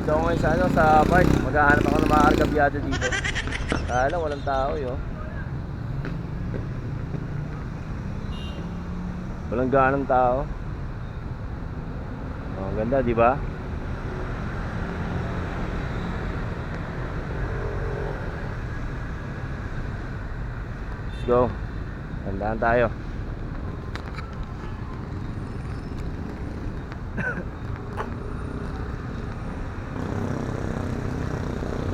Dito ako ngayon sa ano, sa park. Maghahanap ako ng mga argabyado dito. Kaya lang walang tao yun. Walang ganang tao. Oh, ganda, di ba? Let's go. Tandaan tayo.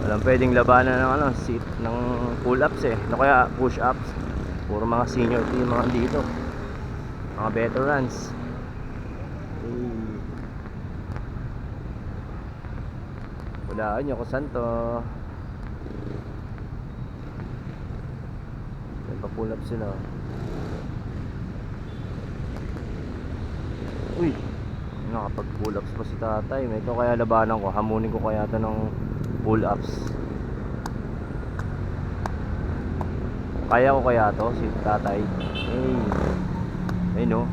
Walang pwedeng labanan ng ano, seat ng pull-ups eh. Ano kaya push-ups. Puro mga senior team mga dito. Mga veterans. Walaan nyo kung saan to. May pa-pull-ups sila. Uy, nakapag-pull-ups pa si tatay. May ito kaya labanan ko. Hamunin ko kaya ito ng pull-ups. Kaya ko kaya to si tatay. Ay no.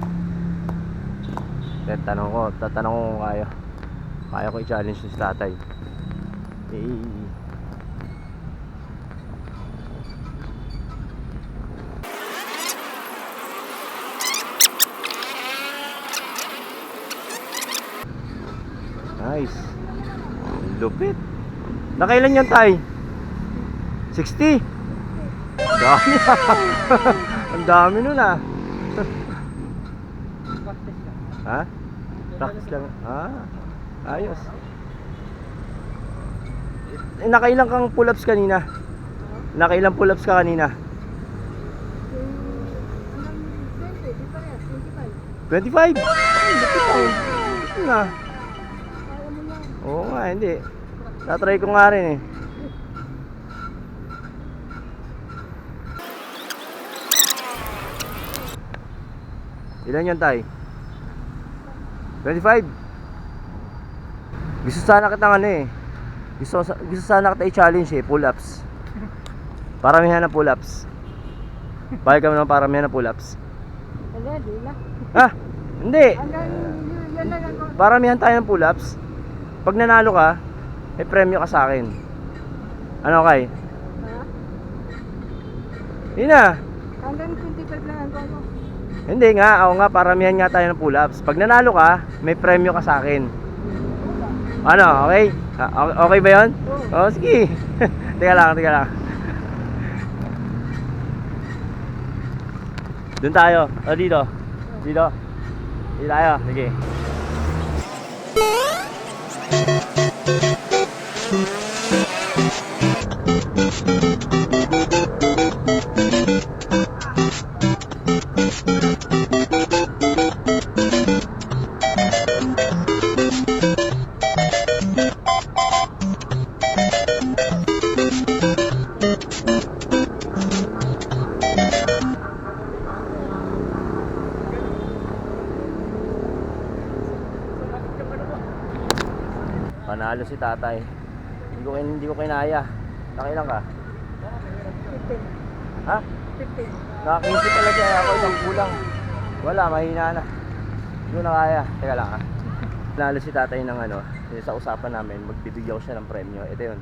Tatanong ko kung kaya. Kaya ko i-challenge si tatay. Nice. Lupit. Nakailan yan tay? 60? Dami. Ang dami nun ah. Ha? Practice lang. Ayos. Nakailan kang pull-ups kanina? Nakailan pull-ups ka kanina? 25? Ay, lupit ah. Lupit na. Oo nga, hindi. Tatry ko nga rin eh. Ilan yan tay? 25? Gusto sana kitang ano eh. Gusto sana kita i-challenge eh, pull-ups. Paramihan na pull-ups. Bakit kami naman paramihan na pull-ups? Hindi na. Ah, hindi. Hanggang yun lang ako. Paramihan tayo ng pull-ups. Pag nanalo ka, may premyo ka sa akin. Ano kay? Ha? Hindi na. Hanggang 25 lang ako. Hindi nga, ako nga, paramihan nga tayo ng pull-ups. Pag nanalo ka, may premyo ka sa akin. Ano, okay? Okay ba yun? Oo, sige. Teka lang. Doon tayo. O, dito. Dito tayo, sige. Panalo si tatay. Hindi ko kinaya. Nakailan ka? 15. Ha? 15. Nakakinisip pala siya. Ako isang kulang. Wala, mahina na. Hindi ko na kaya. Teka lang ha. Panalo si tatay ng ano. Sa usapan namin, magbibigyan ko siya ng premyo. Ito yun.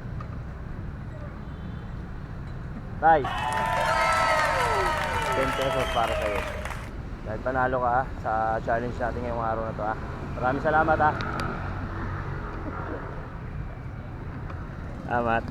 Tay, 10 pesos para sa'yo. Dahil panalo ka sa challenge natin ngayong araw na to ha. Maraming salamat ha. Salamat.